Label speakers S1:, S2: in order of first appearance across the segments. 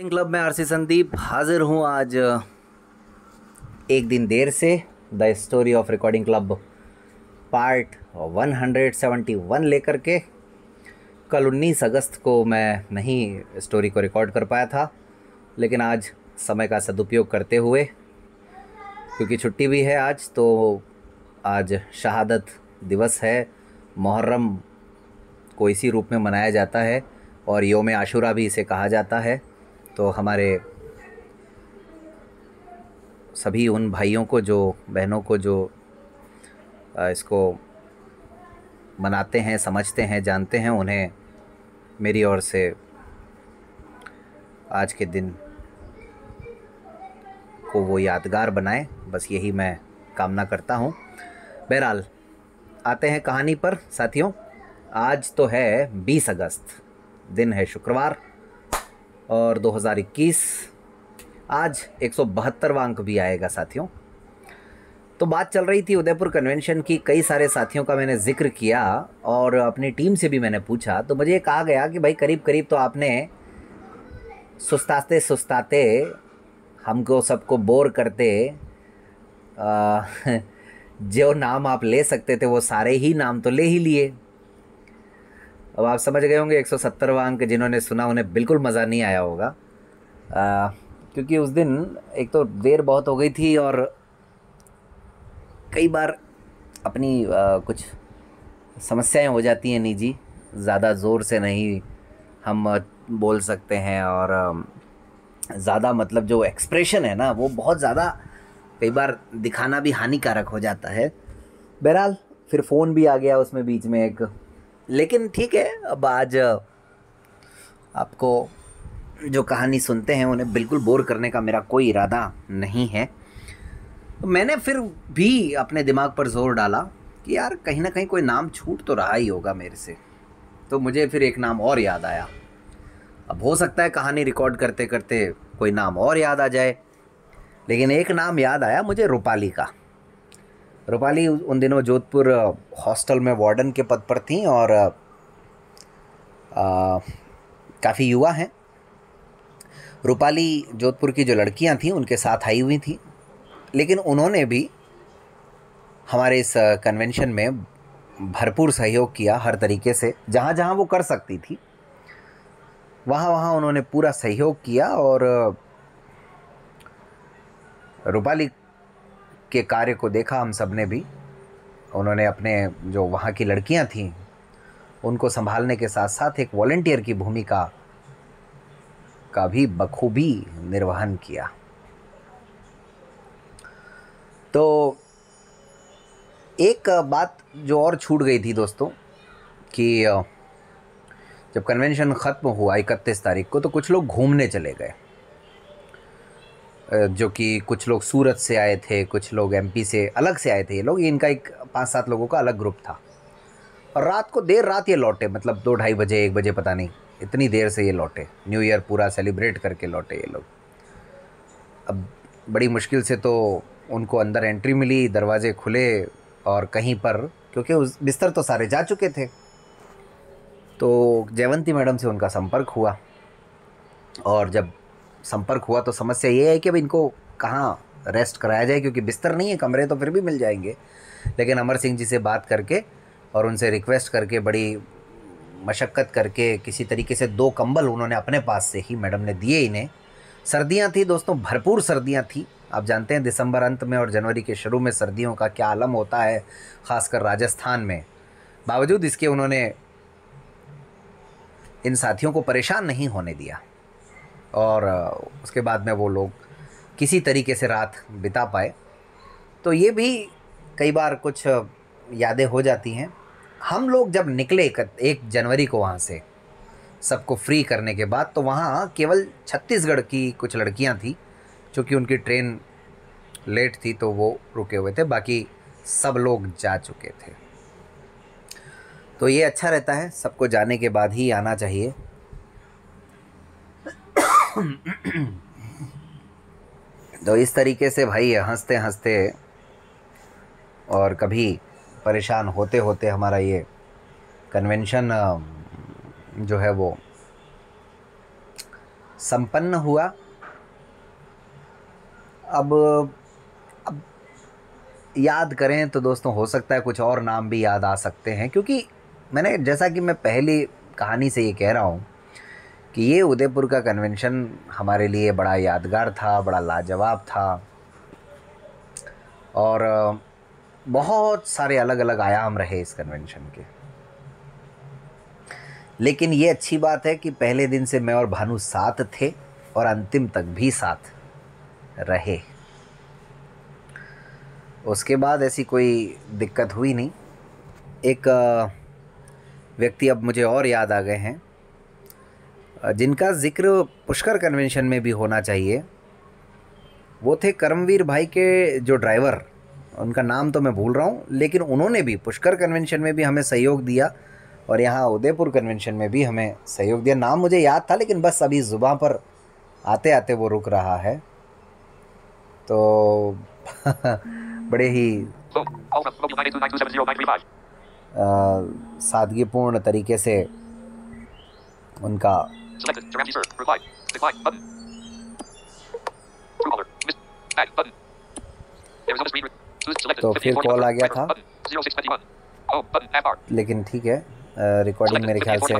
S1: Club में RC Sandeep हाजिर हूँ आज एक दिन देर से। The story of recording club part 171 लेकर के। कल 19 अगस्त को मैं नहीं स्टोरी को रिकॉर्ड कर पाया था, लेकिन आज समय का सदुपयोग करते हुए, क्योंकि छुट्टी भी है आज, तो आज शहादत दिवस है। मुहर्रम को इसी रूप में मनाया जाता है और योम आशूरा भी इसे कहा जाता है। तो हमारे सभी उन भाइयों को, जो बहनों को, जो इसको मनाते हैं, समझते हैं, जानते हैं, उन्हें मेरी ओर से आज के दिन को वो यादगार बनाए, बस यही मैं कामना करता हूँ। बहरहाल आते हैं कहानी पर साथियों। आज तो है 20 अगस्त, दिन है शुक्रवार और 2021। आज 172वां अंक भी आएगा साथियों। तो बात चल रही थी उदयपुर कन्वेंशन की। कई सारे साथियों का मैंने जिक्र किया और अपनी टीम से भी मैंने पूछा, तो मुझे कहा गया कि भाई करीब करीब तो आपने सुस्ताते सुस्ताते हमको सबको बोर करते जो नाम आप ले सकते थे वो सारे ही नाम तो ले ही लिए। अब आप समझ गए होंगे 170वां अंक जिन्होंने सुना उन्हें बिल्कुल मज़ा नहीं आया होगा, क्योंकि उस दिन एक तो देर बहुत हो गई थी और कई बार अपनी कुछ समस्याएं हो जाती हैं निजी, ज़्यादा ज़ोर से नहीं हम बोल सकते हैं और ज़्यादा मतलब जो एक्सप्रेशन है ना वो बहुत ज़्यादा कई बार दिखाना भी हानिकारक हो जाता है। बहरहाल फिर फ़ोन भी आ गया उसमें बीच में एक, लेकिन ठीक है। अब आज आपको जो कहानी सुनते हैं उन्हें बिल्कुल बोर करने का मेरा कोई इरादा नहीं है। तो मैंने फिर भी अपने दिमाग पर जोर डाला कि यार कहीं ना कहीं कोई नाम छूट तो रहा ही होगा मेरे से। तो मुझे फिर एक नाम और याद आया। अब हो सकता है कहानी रिकॉर्ड करते करते कोई नाम और याद आ जाए, लेकिन एक नाम याद आया मुझे, रूपाली का। रूपाली उन दिनों जोधपुर हॉस्टल में वार्डन के पद पर थी और काफ़ी युवा हैं। रूपाली जोधपुर की जो लड़कियां थीं उनके साथ आई हुई थी, लेकिन उन्होंने भी हमारे इस कन्वेंशन में भरपूर सहयोग किया हर तरीके से। जहाँ जहाँ वो कर सकती थी वहाँ वहाँ उन्होंने पूरा सहयोग किया और रूपाली के कार्य को देखा हम सब ने भी। उन्होंने अपने जो वहाँ की लड़कियाँ थीं उनको संभालने के साथ साथ एक वॉलंटियर की भूमिका का भी बखूबी निर्वहन किया। तो एक बात जो और छूट गई थी दोस्तों कि जब कन्वेंशन ख़त्म हुआ 31 तारीख को, तो कुछ लोग घूमने चले गए, जो कि कुछ लोग सूरत से आए थे, कुछ लोग एमपी से अलग से आए थे। ये लोग, इनका एक 5-7 लोगों का अलग ग्रुप था और रात को देर रात ये लौटे, मतलब 2-2:30 बजे, 1 बजे, पता नहीं इतनी देर से ये लौटे। न्यू ईयर पूरा सेलिब्रेट करके लौटे ये लोग। अब बड़ी मुश्किल से तो उनको अंदर एंट्री मिली, दरवाजे खुले और कहीं पर, क्योंकि उस बिस्तर तो सारे जा चुके थे, तो जयवंती मैडम से उनका संपर्क हुआ। और जब संपर्क हुआ तो समस्या ये है कि अब इनको कहाँ रेस्ट कराया जाए, क्योंकि बिस्तर नहीं है, कमरे तो फिर भी मिल जाएंगे। लेकिन अमर सिंह जी से बात करके और उनसे रिक्वेस्ट करके, बड़ी मशक्क़त करके, किसी तरीके से 2 कंबल उन्होंने अपने पास से ही मैडम ने दिए इन्हें। सर्दियाँ थी दोस्तों, भरपूर सर्दियाँ थी। आप जानते हैं दिसंबर अंत में और जनवरी के शुरू में सर्दियों का क्या आलम होता है, ख़ासकर राजस्थान में। बावजूद इसके उन्होंने इन साथियों को परेशान नहीं होने दिया और उसके बाद में वो लोग किसी तरीके से रात बिता पाए। तो ये भी कई बार कुछ यादें हो जाती हैं। हम लोग जब निकले 1 जनवरी को वहाँ से सबको फ्री करने के बाद, तो वहाँ केवल छत्तीसगढ़ की कुछ लड़कियाँ थी, चूँकि उनकी ट्रेन लेट थी तो वो रुके हुए थे, बाकी सब लोग जा चुके थे। तो ये अच्छा रहता है, सबको जाने के बाद ही आना चाहिए। तो इस तरीके से भाई हंसते हंसते और कभी परेशान होते होते हमारा ये कन्वेंशन जो है वो संपन्न हुआ। अब याद करें तो दोस्तों हो सकता है कुछ और नाम भी याद आ सकते हैं, क्योंकि मैंने जैसा कि मैं पहली कहानी से ये कह रहा हूँ कि ये उदयपुर का कन्वेंशन हमारे लिए बड़ा यादगार था, बड़ा लाजवाब था, और बहुत सारे अलग अलग आयाम रहे इस कन्वेंशन के। लेकिन ये अच्छी बात है कि पहले दिन से मैं और भानु साथ थे और अंतिम तक भी साथ रहे। उसके बाद ऐसी कोई दिक्कत हुई नहीं। एक व्यक्ति अब मुझे और याद आ गए हैं, जिनका जिक्र पुष्कर कन्वेंशन में भी होना चाहिए। वो थे कर्मवीर भाई के जो ड्राइवर, उनका नाम तो मैं भूल रहा हूँ, लेकिन उन्होंने भी पुष्कर कन्वेंशन में भी हमें सहयोग दिया और यहाँ उदयपुर कन्वेंशन में भी हमें सहयोग दिया। नाम मुझे याद था लेकिन बस अभी ज़ुबान पर आते आते वो रुक रहा है। तो बड़े ही सादगीपूर्ण तरीके से उनका तो फिर कॉल आ गया था, लेकिन ठीक है, रिकॉर्डिंग मेरे ख्याल से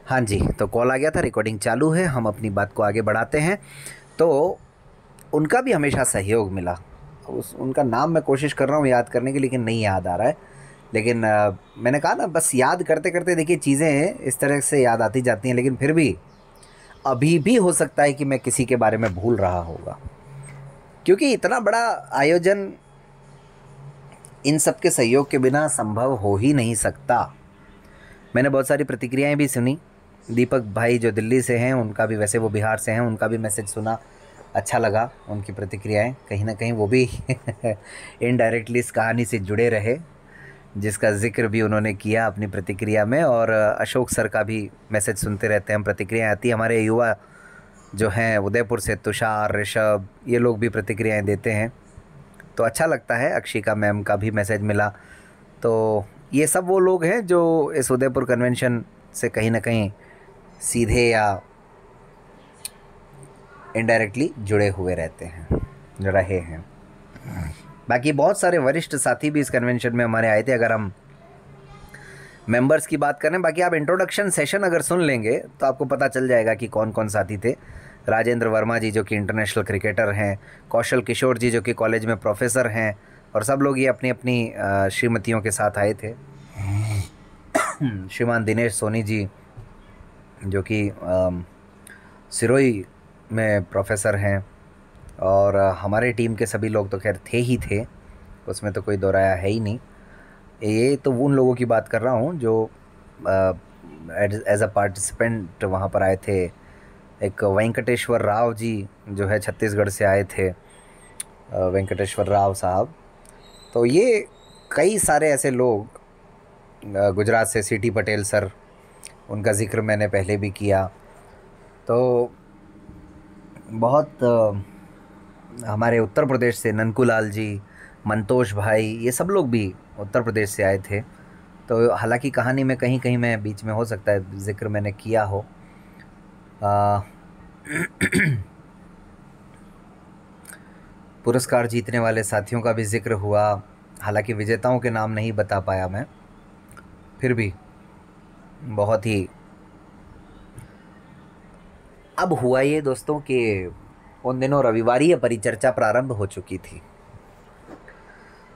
S1: हाँ जी, तो कॉल आ गया था, रिकॉर्डिंग चालू है, हम अपनी बात को आगे बढ़ाते हैं। तो उनका भी हमेशा सहयोग मिला। उनका नाम मैं कोशिश कर रहा हूँ याद करने की, लेकिन नहीं याद आ रहा है। लेकिन मैंने कहा ना, बस याद करते करते देखिए चीज़ें इस तरह से याद आती जाती हैं, लेकिन फिर भी अभी भी हो सकता है कि मैं किसी के बारे में भूल रहा होगा, क्योंकि इतना बड़ा आयोजन इन सब के सहयोग के बिना संभव हो ही नहीं सकता। मैंने बहुत सारी प्रतिक्रियाएं भी सुनी। दीपक भाई जो दिल्ली से हैं, उनका भी, वैसे वो बिहार से हैं, उनका भी मैसेज सुना, अच्छा लगा उनकी प्रतिक्रियाएं। कहीं ना कहीं वो भी इनडायरेक्टली इस कहानी से जुड़े रहे, जिसका जिक्र भी उन्होंने किया अपनी प्रतिक्रिया में। और अशोक सर का भी मैसेज सुनते रहते हैं हम, प्रतिक्रियाएँ आती हैं। हमारे युवा जो हैं उदयपुर से, तुषार, ऋषभ, ये लोग भी प्रतिक्रियाएँ देते हैं, तो अच्छा लगता है। अक्षिका मैम का भी मैसेज मिला। तो ये सब वो लोग हैं जो इस उदयपुर कन्वेंशन से कहीं ना कहीं सीधे या इनडायरेक्टली जुड़े हुए रहते हैं, रहे हैं। बाकी बहुत सारे वरिष्ठ साथी भी इस कन्वेंशन में हमारे आए थे। अगर हम मेंबर्स की बात करें, बाकी आप इंट्रोडक्शन सेशन अगर सुन लेंगे तो आपको पता चल जाएगा कि कौन कौन साथी थे। राजेंद्र वर्मा जी जो कि इंटरनेशनल क्रिकेटर हैं, कौशल किशोर जी जो कि कॉलेज में प्रोफेसर हैं, और सब लोग ये अपनी अपनी श्रीमतियों के साथ आए थे। श्रीमान दिनेश सोनी जी जो कि सिरोही में प्रोफेसर हैं, और हमारे टीम के सभी लोग तो खैर थे ही थे, उसमें तो कोई दो राय है ही नहीं। ये तो उन लोगों की बात कर रहा हूँ जो एज अ पार्टिसिपेंट वहाँ पर आए थे। एक वेंकटेश्वर राव जी जो है छत्तीसगढ़ से आए थे, वेंकटेश्वर राव साहब। तो ये कई सारे ऐसे लोग, गुजरात से सीटी पटेल सर, उनका जिक्र मैंने पहले भी किया। तो बहुत हमारे उत्तर प्रदेश से ननकूलाल जी, मंतोष भाई, ये सब लोग भी उत्तर प्रदेश से आए थे। तो हालांकि कहानी में कहीं कहीं मैं बीच में हो सकता है जिक्र मैंने किया हो। पुरस्कार जीतने वाले साथियों का भी जिक्र हुआ, हालांकि विजेताओं के नाम नहीं बता पाया मैं, फिर भी बहुत ही। अब हुआ ये दोस्तों कि उन दिनों रविवारीय परिचर्चा प्रारंभ हो चुकी थी।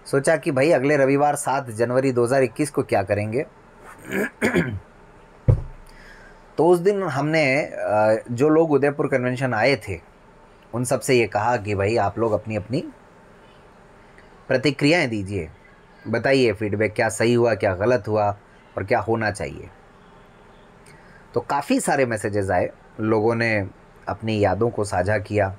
S1: सोचा कि भाई अगले रविवार 7 जनवरी 2021 को क्या करेंगे। तो उस दिन हमने जो लोग उदयपुर कन्वेंशन आए थे उन सब से ये कहा कि भाई आप लोग अपनी अपनी प्रतिक्रियाएं दीजिए, बताइए फीडबैक, क्या सही हुआ, क्या गलत हुआ और क्या होना चाहिए। तो काफ़ी सारे मैसेजेस आए, लोगों ने अपनी यादों को साझा किया।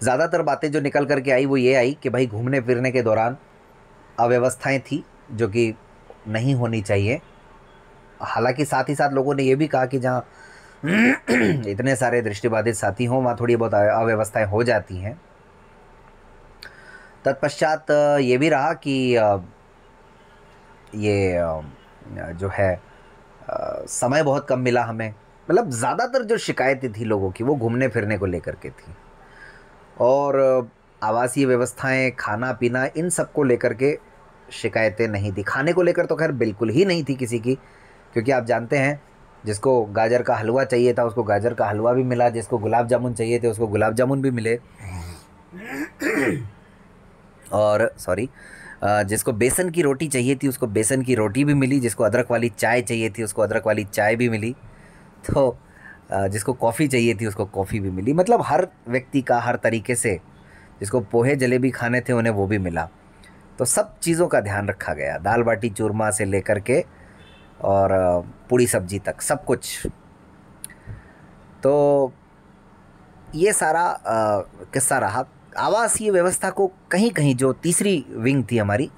S1: ज़्यादातर बातें जो निकल करके आई वो ये आई कि भाई घूमने फिरने के दौरान अव्यवस्थाएं थी जो कि नहीं होनी चाहिए। हालांकि साथ ही साथ लोगों ने ये भी कहा कि जहाँ इतने सारे दृष्टिबाधित साथी हों वहाँ थोड़ी बहुत अव्यवस्थाएं हो जाती हैं। तत्पश्चात ये भी रहा कि ये जो है समय बहुत कम मिला हमें। मतलब ज़्यादातर जो शिकायतें थी लोगों की वो घूमने फिरने को लेकर के थी, और आवासीय व्यवस्थाएं, खाना पीना, इन सब को लेकर के शिकायतें नहीं थी। खाने को लेकर तो खैर बिल्कुल ही नहीं थी किसी की, क्योंकि आप जानते हैं जिसको गाजर का हलवा चाहिए था उसको गाजर का हलवा भी मिला, जिसको गुलाब जामुन चाहिए थे उसको गुलाब जामुन भी मिले, और सॉरी, जिसको बेसन की रोटी चाहिए थी उसको बेसन की रोटी भी मिली, जिसको अदरक वाली चाय चाहिए थी उसको अदरक वाली चाय भी मिली, तो जिसको कॉफ़ी चाहिए थी उसको कॉफ़ी भी मिली। मतलब हर व्यक्ति का हर तरीके से, जिसको पोहे जलेबी खाने थे उन्हें वो भी मिला। तो सब चीज़ों का ध्यान रखा गया, दाल बाटी चूरमा से लेकर के और पूड़ी सब्जी तक सब कुछ। तो ये सारा किस्सा रहा। आवासीय व्यवस्था को कहीं कहीं, जो तीसरी विंग थी हमारी,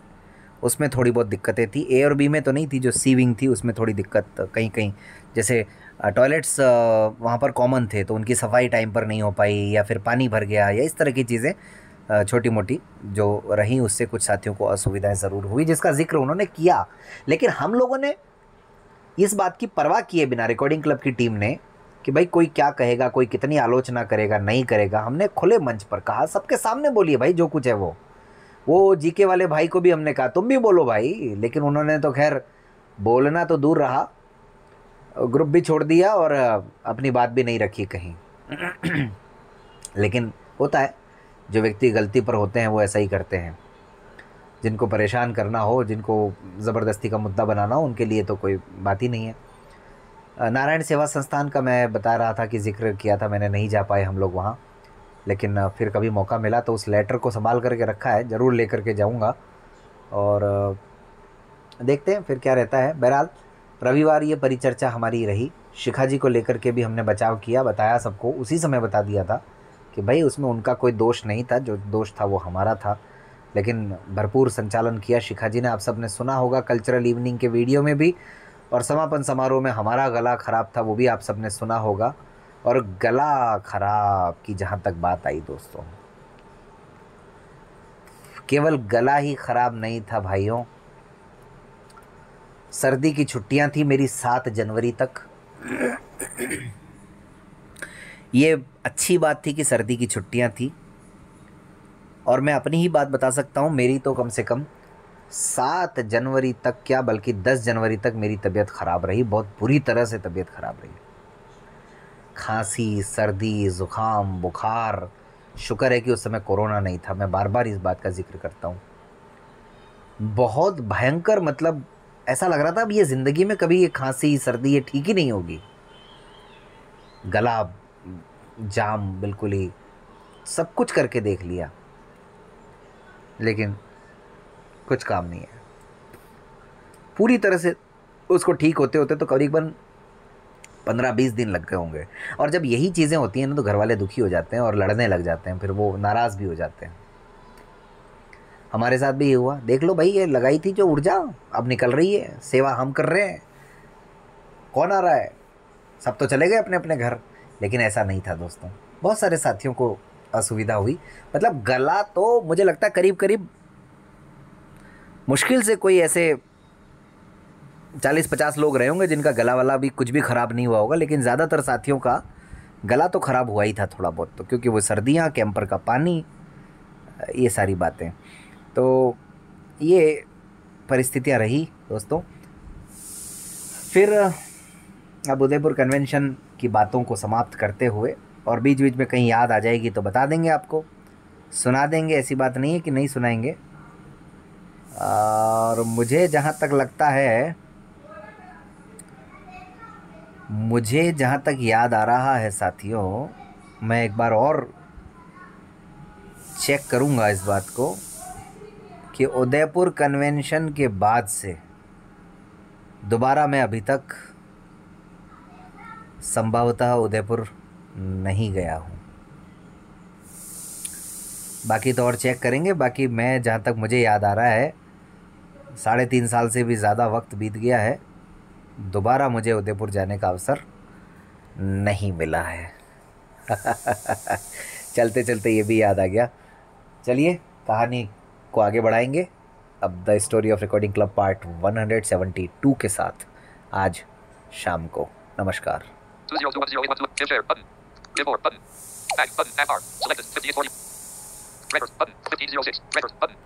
S1: उसमें थोड़ी बहुत दिक्कतें थी। ए और बी में तो नहीं थी, जो सी विंग थी उसमें थोड़ी दिक्कत कहीं कहीं, जैसे टॉयलेट्स वहाँ पर कॉमन थे तो उनकी सफाई टाइम पर नहीं हो पाई, या फिर पानी भर गया, या इस तरह की चीज़ें छोटी मोटी जो रहीं, उससे कुछ साथियों को असुविधाएं ज़रूर हुई, जिसका जिक्र उन्होंने किया। लेकिन हम लोगों ने इस बात की परवाह किए बिना, रिकॉर्डिंग क्लब की टीम ने, कि भाई कोई क्या कहेगा, कोई कितनी आलोचना करेगा, नहीं करेगा, हमने खुले मंच पर कहा, सबके सामने बोलिए भाई जो कुछ है वो जीके वाले भाई को भी हमने कहा तुम भी बोलो भाई, लेकिन उन्होंने तो खैर बोलना तो दूर रहा, ग्रुप भी छोड़ दिया और अपनी बात भी नहीं रखी कहीं। लेकिन होता है, जो व्यक्ति गलती पर होते हैं वो ऐसा ही करते हैं। जिनको परेशान करना हो, जिनको ज़बरदस्ती का मुद्दा बनाना हो, उनके लिए तो कोई बात ही नहीं है। नारायण सेवा संस्थान का मैं बता रहा था कि जिक्र किया था मैंने, नहीं जा पाए हम लोग वहाँ, लेकिन फिर कभी मौका मिला तो उस लेटर को संभाल करके रखा है, ज़रूर लेकर के जाऊँगा और देखते हैं फिर क्या रहता है। बहरहाल रविवार ये परिचर्चा हमारी रही। शिखा जी को लेकर के भी हमने बचाव किया, बताया सबको, उसी समय बता दिया था कि भाई उसमें उनका कोई दोष नहीं था, जो दोष था वो हमारा था, लेकिन भरपूर संचालन किया शिखा जी ने। आप सब ने सुना होगा कल्चरल इवनिंग के वीडियो में भी, और समापन समारोह में हमारा गला ख़राब था वो भी आप सब ने सुना होगा। और गला खराब की जहाँ तक बात आई दोस्तों, केवल गला ही खराब नहीं था भाइयों, सर्दी की छुट्टियां थी मेरी 7 जनवरी तक। ये अच्छी बात थी कि सर्दी की छुट्टियां थी, और मैं अपनी ही बात बता सकता हूँ, मेरी तो कम से कम 7 जनवरी तक क्या, बल्कि 10 जनवरी तक मेरी तबीयत ख़राब रही, बहुत बुरी तरह से तबीयत ख़राब रही। खांसी, सर्दी, ज़ुकाम, बुखार। शुक्र है कि उस समय कोरोना नहीं था, मैं बार बार इस बात का जिक्र करता हूँ। बहुत भयंकर, मतलब ऐसा लग रहा था अब ये ज़िंदगी में कभी ये खांसी सर्दी ये ठीक ही नहीं होगी। गला जाम बिल्कुल ही, सब कुछ करके देख लिया लेकिन कुछ काम नहीं है। पूरी तरह से उसको ठीक होते होते तो करीबन 15-20 दिन लग गए होंगे। और जब यही चीज़ें होती हैं ना तो घर वाले दुखी हो जाते हैं और लड़ने लग जाते हैं, फिर वो नाराज़ भी हो जाते हैं। हमारे साथ भी ये हुआ, देख लो भाई, ये लगाई थी जो ऊर्जा अब निकल रही है, सेवा हम कर रहे हैं, कौन आ रहा है, सब तो चले गए अपने अपने घर। लेकिन ऐसा नहीं था दोस्तों, बहुत सारे साथियों को असुविधा हुई। मतलब गला तो मुझे लगता है करीब करीब मुश्किल से कोई ऐसे 40-50 लोग रहे होंगे जिनका गला वाला भी कुछ भी ख़राब नहीं हुआ होगा, लेकिन ज़्यादातर साथियों का गला तो ख़राब हुआ ही था थोड़ा बहुत, तो क्योंकि वो सर्दियाँ, कैंपर का पानी, ये सारी बातें। तो ये परिस्थितियाँ रही दोस्तों। फिर अब उदयपुर कन्वेंशन की बातों को समाप्त करते हुए, और बीच बीच में कहीं याद आ जाएगी तो बता देंगे आपको, सुना देंगे, ऐसी बात नहीं है कि नहीं सुनाएंगे। और मुझे जहाँ तक याद आ रहा है साथियों, मैं एक बार और चेक करूँगा इस बात को कि उदयपुर कन्वेंशन के बाद से दोबारा मैं अभी तक संभवतः उदयपुर नहीं गया हूँ। बाकी तो और चेक करेंगे। बाकी मैं जहाँ तक मुझे याद आ रहा है 3.5 साल से भी ज़्यादा वक्त बीत गया है, दोबारा मुझे उदयपुर जाने का अवसर नहीं मिला है। चलते चलते ये भी याद आ गया। चलिए कहानी को आगे बढ़ाएंगे अब the story of recording club part 172 के साथ। आज शाम को। नमस्कार।
S2: 20210 share button. Import button. Back button. Back bar. Selected. 5840. Records button. 1506. Records button.